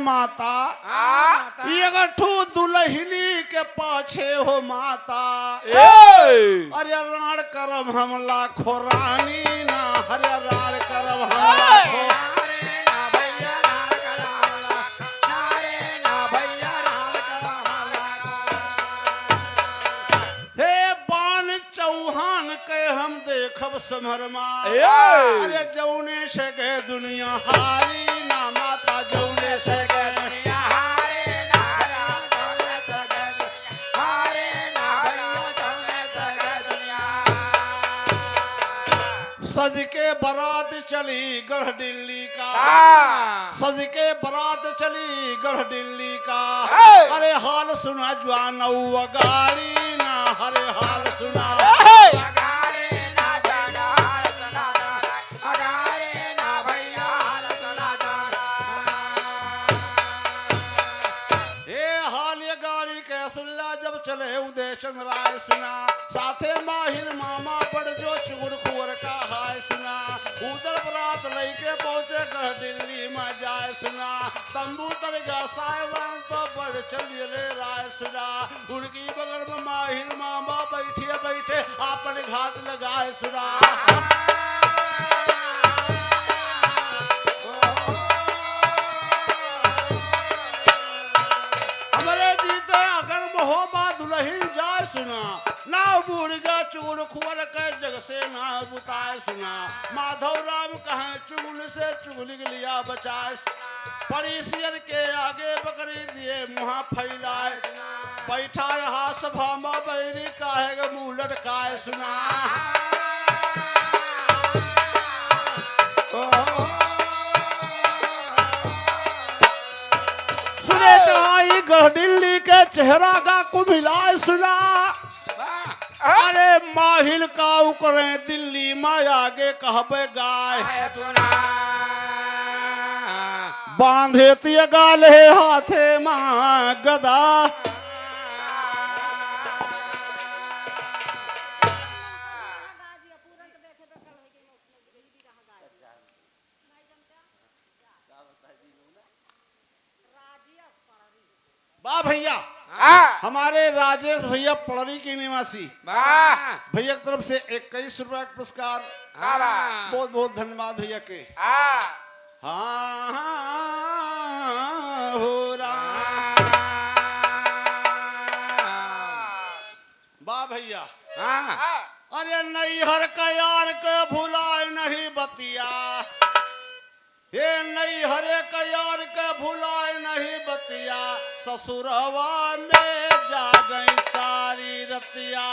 माता ये गठू दुल्हनी के पाछे हो माता अरे राण करम हमला खोरानी ना हरे राण करम हमला चौहान के हम देखब समरमा अरे जौने से गए दुनिया हारी ना माता जौने से गए दुनिया हारे ना जौने से गए हारे ना जौने से गए दुनिया सज के बारात चली गढ़ दिल्ली का सज के बारात चली गढ़ दिल्ली का अरे हाल सुना जवान गाड़ी ना हरे हाल सुना चले उदय चंद्र राय सुना साथे माहिर मामा पड़ जो चुगुर कुंवर का हाय सुना उधर बरात लेके पहुंचे गढ़ दिल्ली में जाए सुना तंबू तरगा साहिबान तो बड़ चलिए राय सुना उनकी बगल में माहिर मामा बैठे बैठे आपने घात लगाए सुना दुल्हन जाए सुना ना बूढ़गा चुगल खुवर के जग से ना बुताए सुना माधव राम कहे चुगल से चुगल लिया बचाए पड़ोसियन के आगे बकरी दिए मुहा फैलाए बैठा यहाँ सभा में बैरी काहे मुंह लटकाए सुना सुने चढ़ाई गढ़ दिल्ली के चेहरा का कुमिलाए सुना अरे माहिल का उकरे दिल्ली में आगे कहबे गाय बांधे तिय गाले हाथे मां गदा वाह भैया हमारे राजेश भैया पड़री के निवासी भैया की तरफ से 21 रुपया का पुरस्कार बहुत बहुत धन्यवाद भैया के हाँ हो रहा वाह भैया अरे नैहर का यार के भुलाए नहीं बतिया हे नहीं हरे का यार के भुलाए नहीं बतिया ससुरवा में जा गई सारी रतिया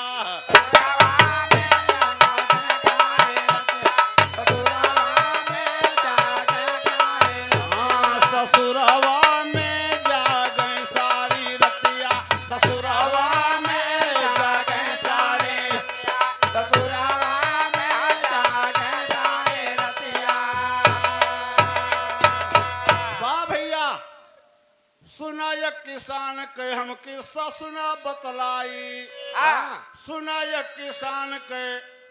ससुरवा में जा गई सारी रतिया ससुरवा में जा गई सारी ससुरवा में जा गई सारी रतिया वाह भैया सुना एक किसान के हम किस्सा सुना बतलाई सुना एक किसान के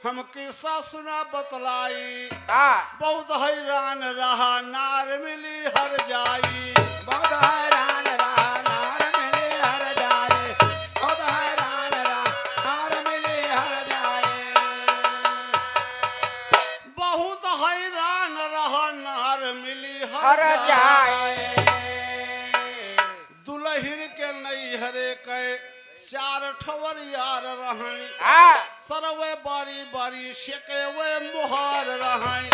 हम किस्सा सुना बतलाई बहुत हैरान रहा नार मिली हर जाई बहुत हैरान रहा नार मिली हर जाई बहुत हैरान रहा नार मिली हर जाई बहुत हैरान रहा नार मिली हर जाई दुल्हन के नैहरे के 4 ठवर यार रहई सरवे बारी बारी शेके वे मुहार रहई